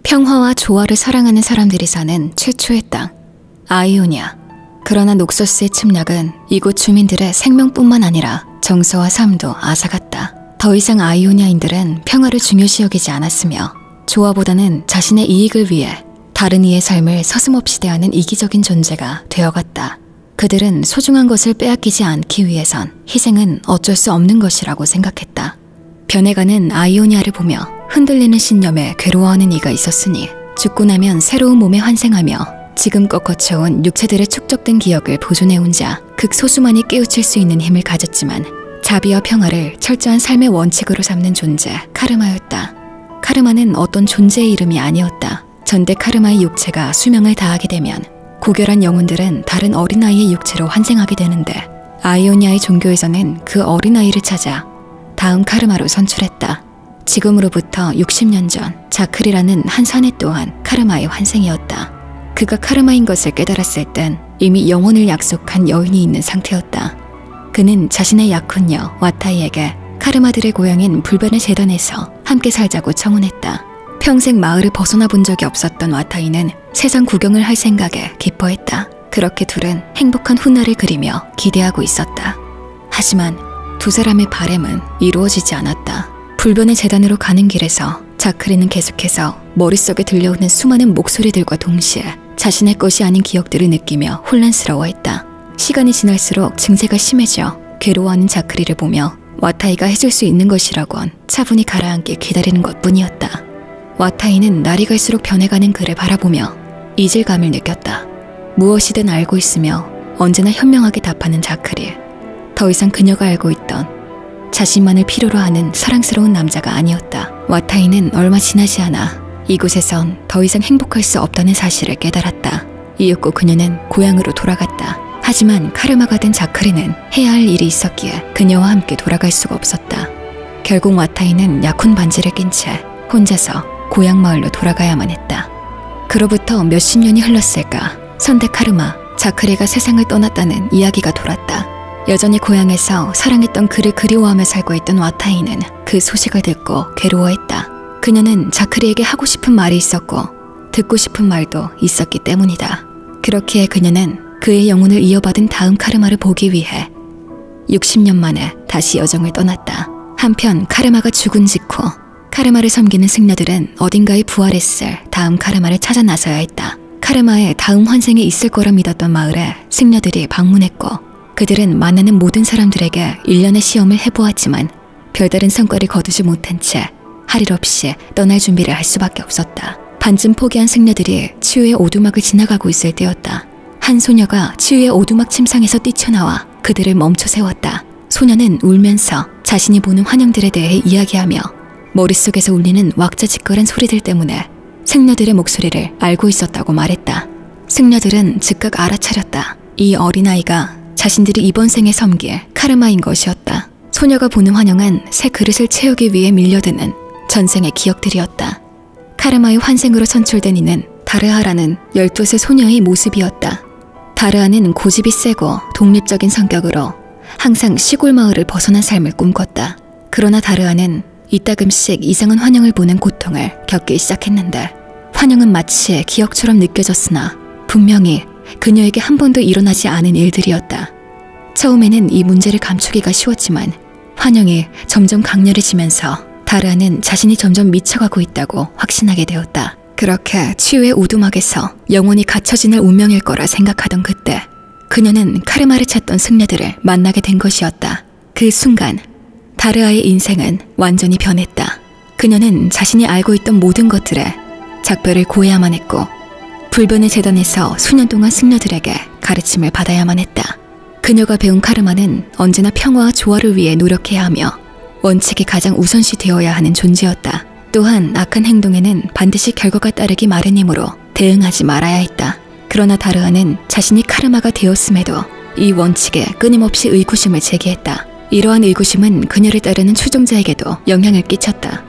평화와 조화를 사랑하는 사람들이 사는 최초의 땅, 아이오니아. 그러나 녹서스의 침략은 이곳 주민들의 생명뿐만 아니라 정서와 삶도 앗아갔다. 더 이상 아이오니아인들은 평화를 중요시 여기지 않았으며 조화보다는 자신의 이익을 위해 다른 이의 삶을 서슴없이 대하는 이기적인 존재가 되어갔다. 그들은 소중한 것을 빼앗기지 않기 위해선 희생은 어쩔 수 없는 것이라고 생각했다. 변해가는 아이오니아를 보며 흔들리는 신념에 괴로워하는 이가 있었으니 죽고 나면 새로운 몸에 환생하며 지금껏 거쳐온 육체들의 축적된 기억을 보존해온 자, 극소수만이 깨우칠 수 있는 힘을 가졌지만 자비와 평화를 철저한 삶의 원칙으로 삼는 존재, 카르마였다. 카르마는 어떤 존재의 이름이 아니었다. 전대 카르마의 육체가 수명을 다하게 되면 고결한 영혼들은 다른 어린아이의 육체로 환생하게 되는데 아이오니아의 종교에서는 그 어린아이를 찾아 다음 카르마로 선출했다. 지금으로부터 60년 전 자클이라는 한 사내 또한 카르마의 환생이었다. 그가 카르마인 것을 깨달았을 땐 이미 영혼을 약속한 여인이 있는 상태였다. 그는 자신의 약혼녀 와타이에게 카르마들의 고향인 불변의 재단에서 함께 살자고 청혼했다. 평생 마을을 벗어나 본 적이 없었던 와타이는 세상 구경을 할 생각에 기뻐했다. 그렇게 둘은 행복한 훗날을 그리며 기대하고 있었다. 하지만 두 사람의 바램은 이루어지지 않았다. 불변의 재단으로 가는 길에서 자크리는 계속해서 머릿속에 들려오는 수많은 목소리들과 동시에 자신의 것이 아닌 기억들을 느끼며 혼란스러워했다. 시간이 지날수록 증세가 심해져 괴로워하는 자크리를 보며 와타이가 해줄 수 있는 것이라곤 차분히 가라앉게 기다리는 것뿐이었다. 와타이는 날이 갈수록 변해가는 그를 바라보며 이질감을 느꼈다. 무엇이든 알고 있으며 언제나 현명하게 답하는 자크리. 더 이상 그녀가 알고 있던 자신만을 필요로 하는 사랑스러운 남자가 아니었다. 와타이는 얼마 지나지 않아 이곳에선 더 이상 행복할 수 없다는 사실을 깨달았다. 이윽고 그녀는 고향으로 돌아갔다. 하지만 카르마가 된 자크리는 해야 할 일이 있었기에 그녀와 함께 돌아갈 수가 없었다. 결국 와타이는 약혼 반지를 낀 채 혼자서 고향 마을로 돌아가야만 했다. 그로부터 몇십 년이 흘렀을까. 선대 카르마, 자크리가 세상을 떠났다는 이야기가 돌았다. 여전히 고향에서 사랑했던 그를 그리워하며 살고 있던 와타이는 그 소식을 듣고 괴로워했다. 그녀는 자크리에게 하고 싶은 말이 있었고 듣고 싶은 말도 있었기 때문이다. 그렇기에 그녀는 그의 영혼을 이어받은 다음 카르마를 보기 위해 60년 만에 다시 여정을 떠났다. 한편 카르마가 죽은 직후 카르마를 섬기는 승려들은 어딘가에 부활했을 다음 카르마를 찾아 나서야 했다. 카르마의 다음 환생에 있을 거라 믿었던 마을에 승려들이 방문했고 그들은 만나는 모든 사람들에게 일련의 시험을 해보았지만 별다른 성과를 거두지 못한 채 할 일 없이 떠날 준비를 할 수밖에 없었다. 반쯤 포기한 승려들이 치유의 오두막을 지나가고 있을 때였다. 한 소녀가 치유의 오두막 침상에서 뛰쳐나와 그들을 멈춰 세웠다. 소녀는 울면서 자신이 보는 환영들에 대해 이야기하며 머릿속에서 울리는 왁자지껄한 소리들 때문에 승려들의 목소리를 알고 있었다고 말했다. 승려들은 즉각 알아차렸다. 이 어린아이가 자신들이 이번 생에 섬길 카르마인 것이었다. 소녀가 보는 환영은 새 그릇을 채우기 위해 밀려드는 전생의 기억들이었다. 카르마의 환생으로 선출된 이는 다르하라는 12세 소녀의 모습이었다. 다르하는 고집이 세고 독립적인 성격으로 항상 시골 마을을 벗어난 삶을 꿈꿨다. 그러나 다르하는 이따금씩 이상한 환영을 보는 고통을 겪기 시작했는데 환영은 마치 기억처럼 느껴졌으나 분명히 그녀에게 한 번도 일어나지 않은 일들이었다. 처음에는 이 문제를 감추기가 쉬웠지만 환영이 점점 강렬해지면서 다르하는 자신이 점점 미쳐가고 있다고 확신하게 되었다. 그렇게 치유의 오두막에서 영원히 갇혀지는 운명일 거라 생각하던 그때 그녀는 카르마를 찾던 승려들을 만나게 된 것이었다. 그 순간 다르하의 인생은 완전히 변했다. 그녀는 자신이 알고 있던 모든 것들에 작별을 고해야만 했고 불변의 재단에서 수년 동안 승려들에게 가르침을 받아야만 했다. 그녀가 배운 카르마는 언제나 평화와 조화를 위해 노력해야 하며 원칙이 가장 우선시 되어야 하는 존재였다. 또한 악한 행동에는 반드시 결과가 따르기 마련이므로 대응하지 말아야 했다. 그러나 다르하는 자신이 카르마가 되었음에도 이 원칙에 끊임없이 의구심을 제기했다. 이러한 의구심은 그녀를 따르는 추종자에게도 영향을 끼쳤다.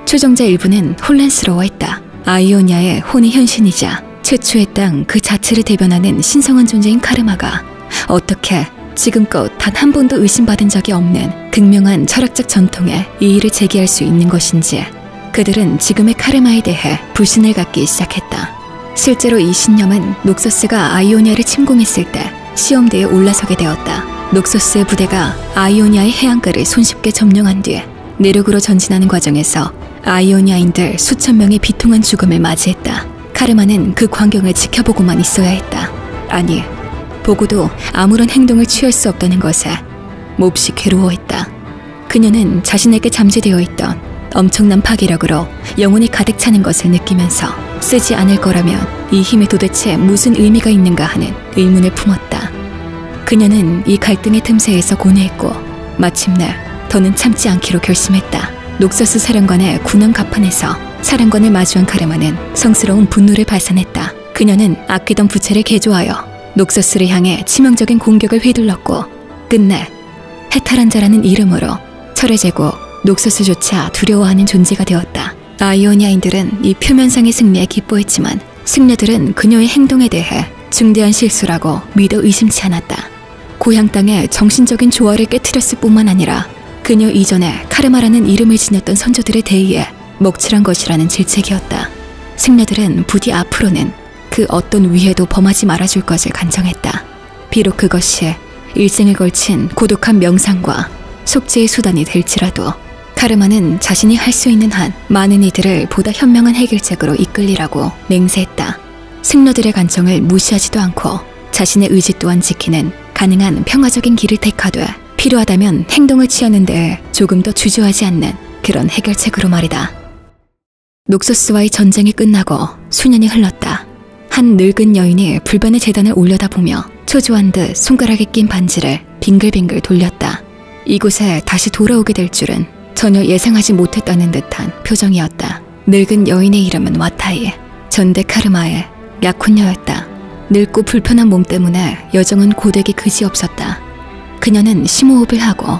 추종자 일부는 혼란스러워했다. 아이오니아의 혼의 현신이자 최초의 땅 그 자체를 대변하는 신성한 존재인 카르마가 어떻게 지금껏 단 한 번도 의심받은 적이 없는 극명한 철학적 전통에 이의를 제기할 수 있는 것인지, 그들은 지금의 카르마에 대해 불신을 갖기 시작했다. 실제로 이 신념은 녹서스가 아이오니아를 침공했을 때 시험대에 올라서게 되었다. 녹서스의 부대가 아이오니아의 해안가를 손쉽게 점령한 뒤 내륙으로 전진하는 과정에서 아이오니아인들 수천 명의 비통한 죽음을 맞이했다. 카르마는 그 광경을 지켜보고만 있어야 했다. 아니, 보고도 아무런 행동을 취할 수 없다는 것에 몹시 괴로워했다. 그녀는 자신에게 잠재되어 있던 엄청난 파괴력으로 영혼이 가득 차는 것을 느끼면서 쓰지 않을 거라면 이 힘이 도대체 무슨 의미가 있는가 하는 의문을 품었다. 그녀는 이 갈등의 틈새에서 고뇌했고 마침내 더는 참지 않기로 결심했다. 녹서스 사령관의 군함 갑판에서 사령관을 마주한 카르마는 성스러운 분노를 발산했다. 그녀는 아끼던 부채를 개조하여 녹서스를 향해 치명적인 공격을 휘둘렀고 끝내 헤타란자라는 이름으로 철의 제국 녹서스조차 두려워하는 존재가 되었다. 아이오니아인들은 이 표면상의 승리에 기뻐했지만 승려들은 그녀의 행동에 대해 중대한 실수라고 믿어 의심치 않았다. 고향 땅에 정신적인 조화를 깨트렸을 뿐만 아니라 그녀 이전에 카르마라는 이름을 지녔던 선조들의 대의에 먹칠한 것이라는 질책이었다. 승려들은 부디 앞으로는 그 어떤 위해도 범하지 말아줄 것을 간청했다. 비록 그것이 일생을 걸친 고독한 명상과 속죄의 수단이 될지라도 카르마는 자신이 할 수 있는 한 많은 이들을 보다 현명한 해결책으로 이끌리라고 맹세했다. 승려들의 간청을 무시하지도 않고 자신의 의지 또한 지키는 가능한 평화적인 길을 택하되 필요하다면 행동을 취하는 데 조금 더 주저하지 않는 그런 해결책으로 말이다. 녹서스와의 전쟁이 끝나고 수년이 흘렀다. 한 늙은 여인이 불변의 재단을 올려다보며 초조한 듯 손가락에 낀 반지를 빙글빙글 돌렸다. 이곳에 다시 돌아오게 될 줄은 전혀 예상하지 못했다는 듯한 표정이었다. 늙은 여인의 이름은 와타이, 전대 카르마의 약혼녀였다. 늙고 불편한 몸 때문에 여정은 고되기 그지없었다. 그녀는 심호흡을 하고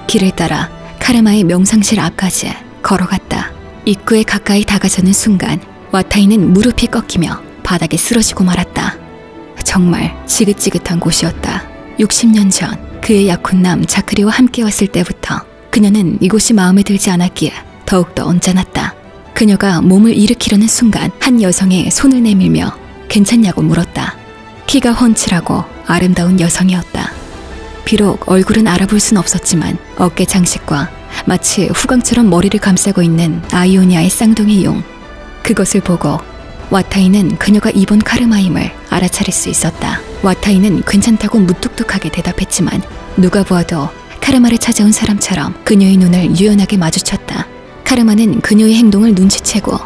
길을 따라 카르마의 명상실 앞까지 걸어갔다. 입구에 가까이 다가서는 순간 와타이는 무릎이 꺾이며 바닥에 쓰러지고 말았다. 정말 지긋지긋한 곳이었다. 60년 전 그의 약혼남 자크리와 함께 왔을 때부터 그녀는 이곳이 마음에 들지 않았기에 더욱더 언짢았다. 그녀가 몸을 일으키려는 순간 한 여성이 손을 내밀며 괜찮냐고 물었다. 키가 훤칠하고 아름다운 여성이었다. 비록 얼굴은 알아볼 순 없었지만 어깨 장식과 마치 후광처럼 머리를 감싸고 있는 아이오니아의 쌍둥이 용, 그것을 보고 와타이는 그녀가 입은 카르마임을 알아차릴 수 있었다. 와타이는 괜찮다고 무뚝뚝하게 대답했지만 누가 보아도 카르마를 찾아온 사람처럼 그녀의 눈을 유연하게 마주쳤다. 카르마는 그녀의 행동을 눈치채고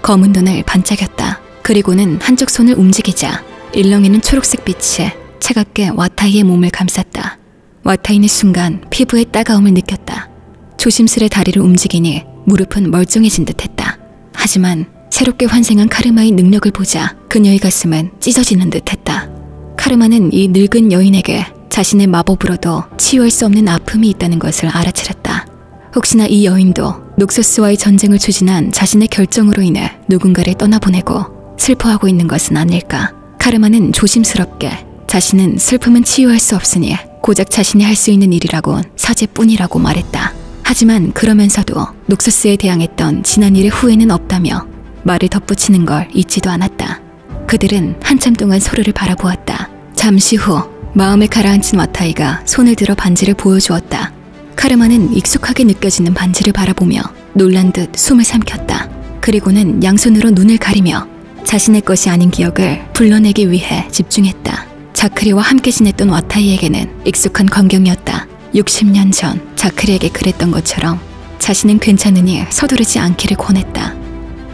검은 눈을 반짝였다. 그리고는 한쪽 손을 움직이자 일렁이는 초록색 빛이 차갑게 와타이의 몸을 감쌌다. 와타이는 순간 피부의 따가움을 느꼈다. 조심스레 다리를 움직이니 무릎은 멀쩡해진 듯했다. 하지만 새롭게 환생한 카르마의 능력을 보자 그녀의 가슴은 찢어지는 듯했다. 카르마는 이 늙은 여인에게 자신의 마법으로도 치유할 수 없는 아픔이 있다는 것을 알아차렸다. 혹시나 이 여인도 녹서스와의 전쟁을 추진한 자신의 결정으로 인해 누군가를 떠나보내고 슬퍼하고 있는 것은 아닐까. 카르마는 조심스럽게 자신은 슬픔은 치유할 수 없으니 고작 자신이 할 수 있는 일이라곤 사죄뿐이라고 말했다. 하지만 그러면서도 녹서스에 대항했던 지난 일의 후회는 없다며 말을 덧붙이는 걸 잊지도 않았다. 그들은 한참 동안 서로를 바라보았다. 잠시 후 마음을 가라앉힌 와타이가 손을 들어 반지를 보여주었다. 카르마는 익숙하게 느껴지는 반지를 바라보며 놀란 듯 숨을 삼켰다. 그리고는 양손으로 눈을 가리며 자신의 것이 아닌 기억을 불러내기 위해 집중했다. 자크리와 함께 지냈던 와타이에게는 익숙한 광경이었다. 60년 전 자크리에게 그랬던 것처럼 자신은 괜찮으니 서두르지 않기를 권했다.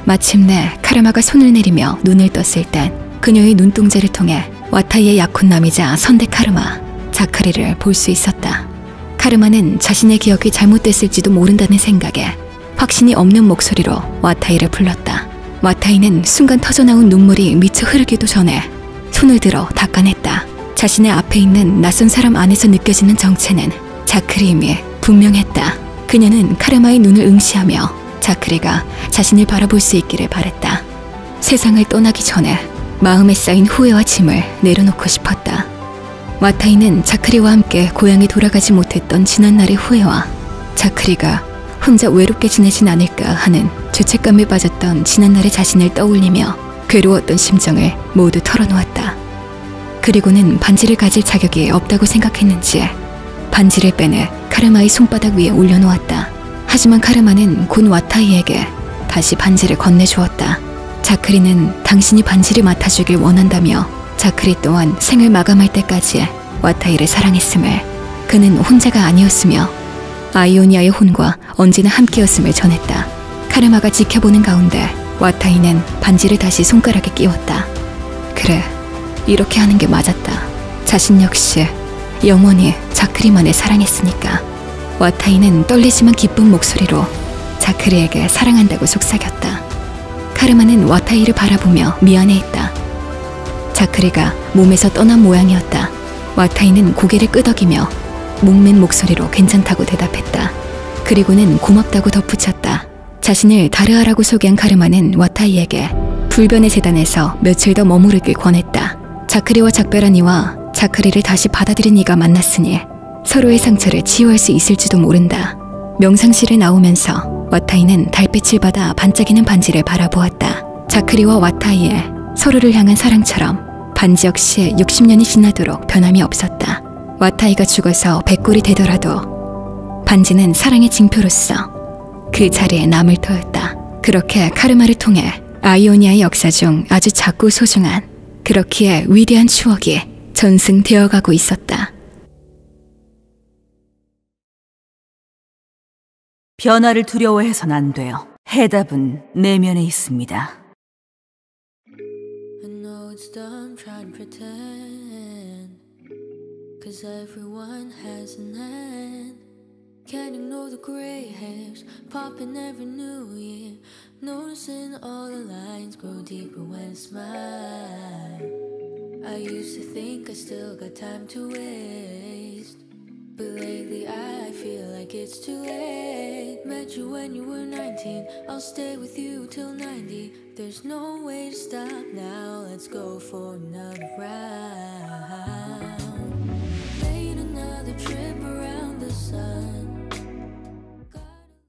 마침내 카르마가 손을 내리며 눈을 떴을 땐 그녀의 눈동자를 통해 와타이의 약혼남이자 선대 카르마, 자크리를 볼 수 있었다. 카르마는 자신의 기억이 잘못됐을지도 모른다는 생각에 확신이 없는 목소리로 와타이를 불렀다. 와타이는 순간 터져나온 눈물이 미처 흐르기도 전에 손을 들어 닦아냈다. 자신의 앞에 있는 낯선 사람 안에서 느껴지는 정체는 자크리임이 분명했다. 그녀는 카르마의 눈을 응시하며 자크리가 자신을 바라볼 수 있기를 바랬다. 세상을 떠나기 전에 마음에 쌓인 후회와 짐을 내려놓고 싶었다. 와타이는 자크리와 함께 고향에 돌아가지 못했던 지난날의 후회와 자크리가 혼자 외롭게 지내진 않을까 하는 죄책감에 빠졌던 지난날의 자신을 떠올리며 괴로웠던 심정을 모두 털어놓았다. 그리고는 반지를 가질 자격이 없다고 생각했는지 반지를 빼내 카르마의 손바닥 위에 올려놓았다. 하지만 카르마는 곧 와타이에게 다시 반지를 건네주었다. 자크리는 당신이 반지를 맡아주길 원한다며 자크리 또한 생을 마감할 때까지 와타이를 사랑했음을, 그는 혼자가 아니었으며 아이오니아의 혼과 언제나 함께였음을 전했다. 카르마가 지켜보는 가운데 와타이는 반지를 다시 손가락에 끼웠다. 그래, 이렇게 하는 게 맞았다. 자신 역시 영원히 자크리만을 사랑했으니까. 와타이는 떨리지만 기쁜 목소리로 자크리에게 사랑한다고 속삭였다. 카르마는 와타이를 바라보며 미안해했다. 자크리가 몸에서 떠난 모양이었다. 와타이는 고개를 끄덕이며 목맨 목소리로 괜찮다고 대답했다. 그리고는 고맙다고 덧붙였다. 자신을 다르아라고 소개한 카르마는 와타이에게 불변의 재단에서 며칠 더 머무르길 권했다. 자크리와 작별한 이와 자크리를 다시 받아들인 이가 만났으니 서로의 상처를 치유할 수 있을지도 모른다. 명상실을 나오면서 와타이는 달빛을 받아 반짝이는 반지를 바라보았다. 자크리와 와타이의 서로를 향한 사랑처럼 반지 역시 60년이 지나도록 변함이 없었다. 와타이가 죽어서 100골이 되더라도 반지는 사랑의 징표로서 그 자리에 남을 터였다. 그렇게 카르마를 통해 아이오니아의 역사 중 아주 작고 소중한, 그렇기에 위대한 추억이 전승되어가고 있었다. 변화를 두려워해선 안 돼요. 해답은 내면에 있습니다. Cause everyone has an end. Can't ignore the gray hairs popping every new year. Noticing all the lines grow deeper when I smile. I used to think I still got time to waste, but lately I feel like it's too late. Met you when you were 19, I'll stay with you till 90. There's no way to stop now, let's go for another ride.